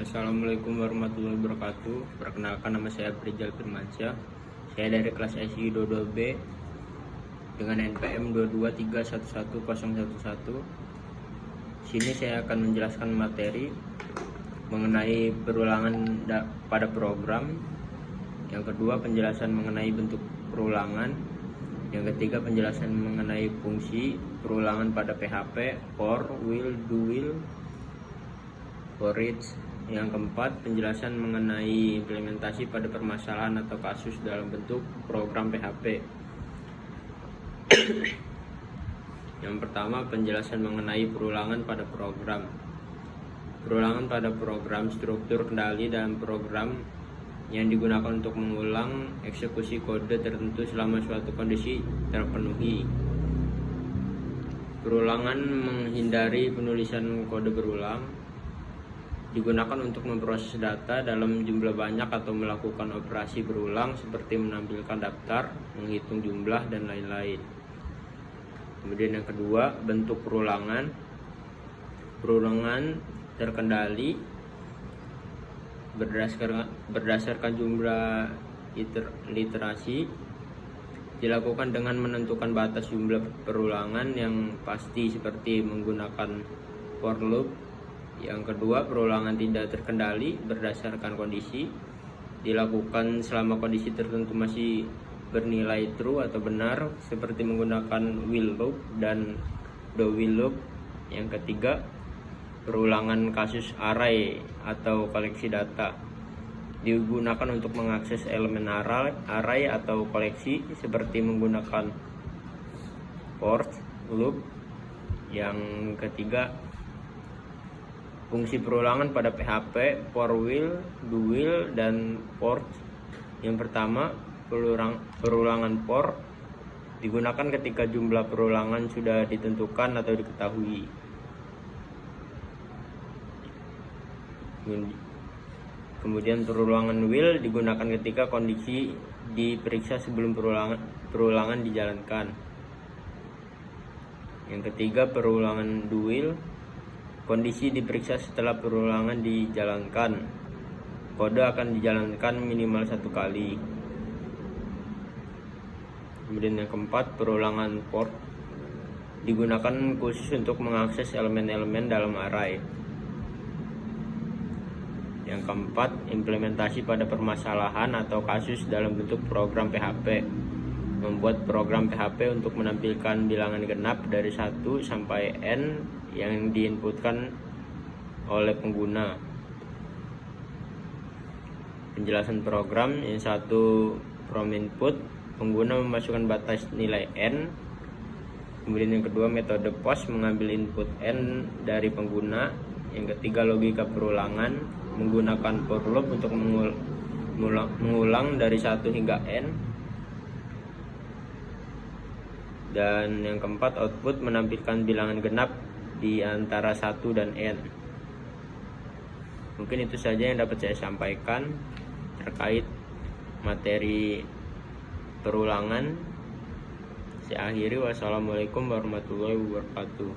Assalamualaikum warahmatullahi wabarakatuh. Perkenalkan, nama saya Rizal Firmansyah. Saya dari kelas SI 22B dengan NPM 223111011. Sini saya akan menjelaskan materi mengenai perulangan pada program. Yang kedua, penjelasan mengenai bentuk perulangan. Yang ketiga, penjelasan mengenai fungsi perulangan pada PHP, for, will, do will, for each. Yang keempat, penjelasan mengenai implementasi pada permasalahan atau kasus dalam bentuk program PHP. Yang pertama, penjelasan mengenai perulangan pada program. Perulangan pada program struktur kendali dalam program yang digunakan untuk mengulang eksekusi kode tertentu selama suatu kondisi terpenuhi. Perulangan menghindari penulisan kode berulang. Digunakan untuk memproses data dalam jumlah banyak atau melakukan operasi berulang seperti menampilkan daftar, menghitung jumlah, dan lain-lain. Kemudian yang kedua, bentuk perulangan. Perulangan terkendali berdasarkan jumlah literasi, dilakukan dengan menentukan batas jumlah perulangan yang pasti seperti menggunakan for loop. Yang kedua, perulangan tidak terkendali berdasarkan kondisi, dilakukan selama kondisi tertentu masih bernilai true atau benar seperti menggunakan while loop dan do while loop. Yang ketiga, perulangan kasus array atau koleksi data, digunakan untuk mengakses elemen array atau koleksi seperti menggunakan for loop. Yang ketiga, fungsi perulangan pada PHP, for, will, do will, dan for. Yang pertama, perulangan for digunakan ketika jumlah perulangan sudah ditentukan atau diketahui. Kemudian perulangan will digunakan ketika kondisi diperiksa sebelum perulangan dijalankan. Yang ketiga, perulangan do will, kondisi diperiksa setelah perulangan dijalankan. Kode akan dijalankan minimal 1 kali. Kemudian yang keempat, perulangan for digunakan khusus untuk mengakses elemen-elemen dalam array. Yang keempat, implementasi pada permasalahan atau kasus dalam bentuk program PHP. Membuat program PHP untuk menampilkan bilangan genap dari 1 sampai N yang diinputkan oleh pengguna. Penjelasan program. Yang satu, from input, pengguna memasukkan batas nilai N. Kemudian yang kedua, metode post, mengambil input N dari pengguna. Yang ketiga, logika perulangan, menggunakan for loop untuk mengulang dari 1 hingga N. Dan yang keempat, output, menampilkan bilangan genap di antara 1 dan N. Mungkin itu saja yang dapat saya sampaikan terkait materi perulangan. Saya akhiri. Wassalamualaikum warahmatullahi wabarakatuh.